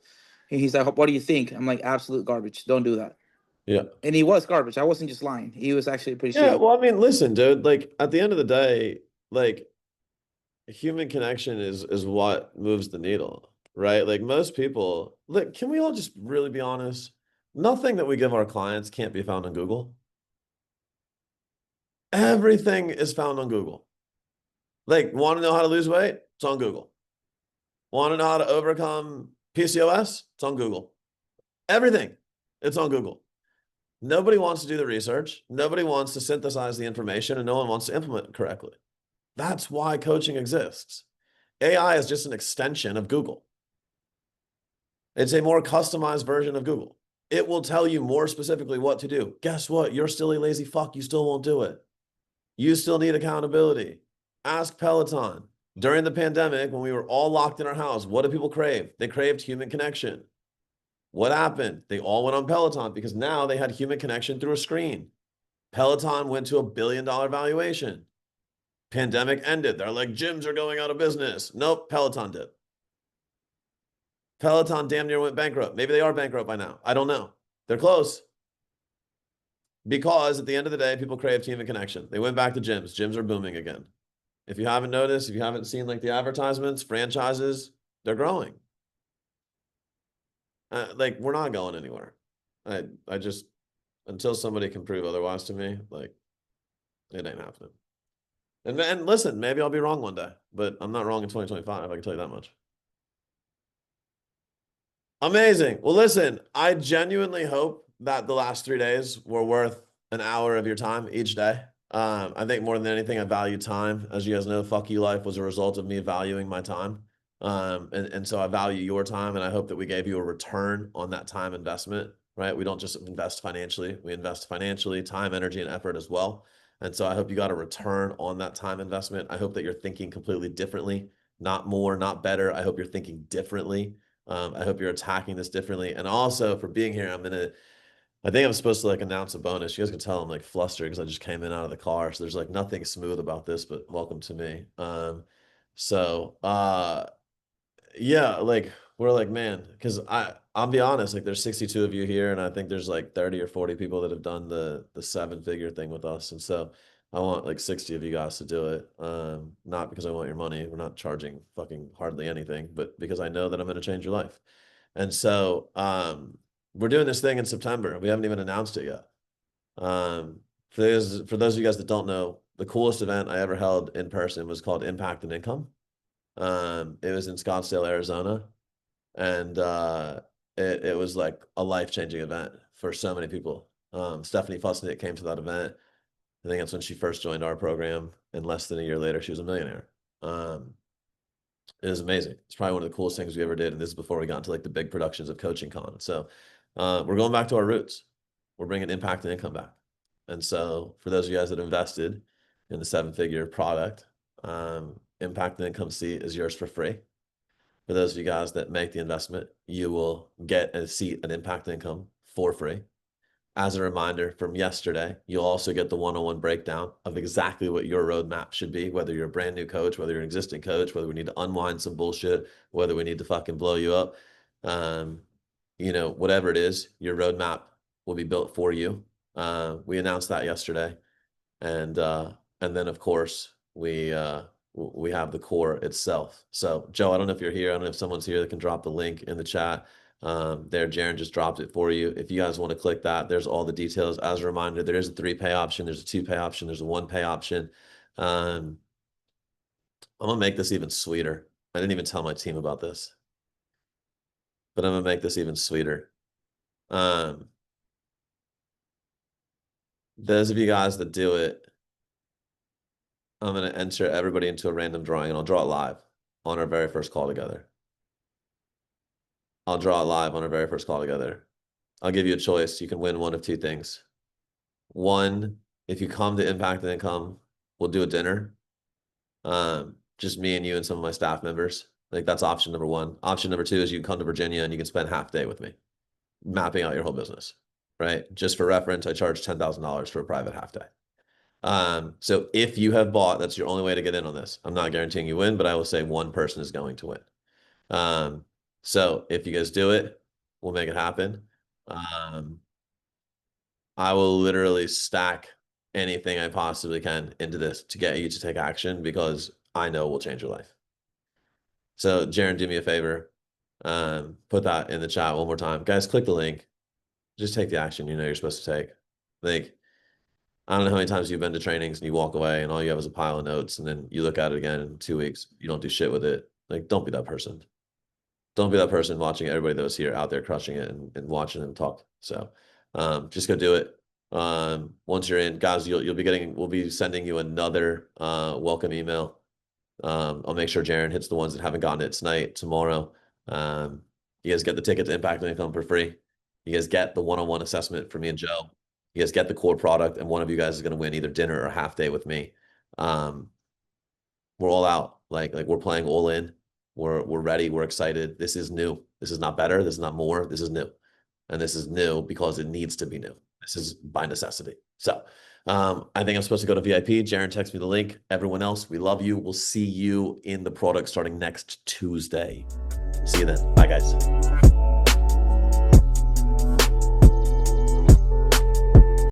And he's like, "What do you think?" I'm like, "Absolute garbage. Don't do that." Yeah. And he was garbage. I wasn't just lying. He was actually pretty Yeah. shitty. Well, I mean, listen, dude, like at the end of the day, like human connection is what moves the needle. right? Like most people, look, can we all just really be honest? Nothing that we give our clients can't be found on Google. Everything is found on Google. Like, want to know how to lose weight? It's on Google. Want to know how to overcome PCOS? It's on Google. Everything, it's on Google. Nobody wants to do the research. Nobody wants to synthesize the information, and no one wants to implement it correctly. That's why coaching exists. AI is just an extension of Google. It's a more customized version of Google. It will tell you more specifically what to do. Guess what? You're still a lazy fuck. You still won't do it. You still need accountability. Ask Peloton. During the pandemic, when we were all locked in our house, what do people crave? They craved human connection. What happened? They all went on Peloton because now they had human connection through a screen. Peloton went to $1 billion valuation. Pandemic ended. They're like, gyms are going out of business. Nope, Peloton did. Peloton damn near went bankrupt. Maybe they are bankrupt by now. I don't know. They're close. Because at the end of the day, people crave human connection. They went back to gyms. Gyms are booming again. If you haven't noticed, if you haven't seen like the advertisements, franchises, they're growing. Like we're not going anywhere. I just, until somebody can prove otherwise to me, like it ain't happening. And listen, maybe I'll be wrong one day, but I'm not wrong in 2025. I can tell you that much. Amazing. Well, listen, I genuinely hope that the last 3 days were worth an hour of your time each day. I think more than anything, I value time. As you guys know, Fuck You Life was a result of me valuing my time. And so I value your time, and I hope that we gave you a return on that time investment, right? We don't just invest financially, we invest financially, time, energy, and effort as well. And so I hope you got a return on that time investment. I hope that you're thinking completely differently, not more, not better. I hope you're thinking differently. I hope you're attacking this differently. And also for being here, I think I'm supposed to like announce a bonus. You guys can tell I'm like flustered because I just came in out of the car. So there's like nothing smooth about this, but welcome to me. So yeah, like we're like, man, because I'll be honest, like there's 62 of you here, and I think there's like 30 or 40 people that have done the 7-figure thing with us. And so I want like 60 of you guys to do it. Not because I want your money. We're not charging fucking hardly anything, but because I know that I'm going to change your life. And so we're doing this thing in September. We haven't even announced it yet. For those of you guys that don't know, the coolest event I ever held in person was called Impact and Income. It was in Scottsdale, Arizona, and it was like a life-changing event for so many people. Stephanie Fussnick came to that event. I think that's when she first joined our program, and less than a year later, she was a millionaire. It was amazing. It's probably one of the coolest things we ever did, and this is before we got into like the big productions of Coaching Con. So we're going back to our roots. We're bringing impact and income back. And so for those of you guys that invested in the 7-figure product, impact and income seat is yours for free. For those of you guys that make the investment, you will get a seat and impact income for free. As a reminder from yesterday, you'll also get the one-on-one breakdown of exactly what your roadmap should be, whether you're a brand new coach, whether you're an existing coach, whether we need to unwind some bullshit, whether we need to fucking blow you up. Whatever it is, your roadmap will be built for you. We announced that yesterday. And then of course we have the core itself. So Joe, I don't know if you're here. I don't know if someone's here that can drop the link in the chat. There, Jaron just dropped it for you. If you guys want to click that, there's all the details. As a reminder, there is a 3-pay option, there's a 2-pay option, there's a 1-pay option. I'm gonna make this even sweeter. I didn't even tell my team about this, but I'm gonna make this even sweeter. Those of you guys that do it, I'm going to enter everybody into a random drawing, and I'll draw it live on our very first call together. I'll draw it live on our very first call together. I'll give you a choice. You can win one of 2 things. One, if you come to Impact and Income, we'll do a dinner. Just me and you and some of my staff members. Like that's option number 1. Option number 2 is you can come to Virginia and you can spend half day with me, mapping out your whole business, right? Just for reference, I charge $10,000 for a private half day. So if you have bought, that's your only way to get in on this. I'm not guaranteeing you win, but I will say one person is going to win. So if you guys do it, we'll make it happen. I will literally stack anything I possibly can into this to get you to take action because I know it will change your life. So Jaron, do me a favor. Put that in the chat one more time. Guys, click the link. Just take the action you know you're supposed to take. Like, I don't know how many times you've been to trainings and you walk away and all you have is a pile of notes and then you look at it again in 2 weeks. You don't do shit with it. Like, don't be that person. Don't be that person watching everybody that was here out there crushing it and watching them talk. So just go do it. Once you're in, guys, you'll be getting, we'll be sending you another welcome email. I'll make sure Jaron hits the ones that haven't gotten it tonight, tomorrow. You guys get the ticket to Impact Income for free. You guys get the one-on-one assessment for me and Joe. You guys get the core product, and one of you guys is going to win either dinner or a half day with me. We're all out. Like we're playing all in. We're ready. We're excited. This is new. This is not better. This is not more. This is new. And this is new because it needs to be new. This is by necessity. So I think I'm supposed to go to VIP. Jaron texted me the link. Everyone else, we love you. We'll see you in the product starting next Tuesday. See you then. Bye, guys.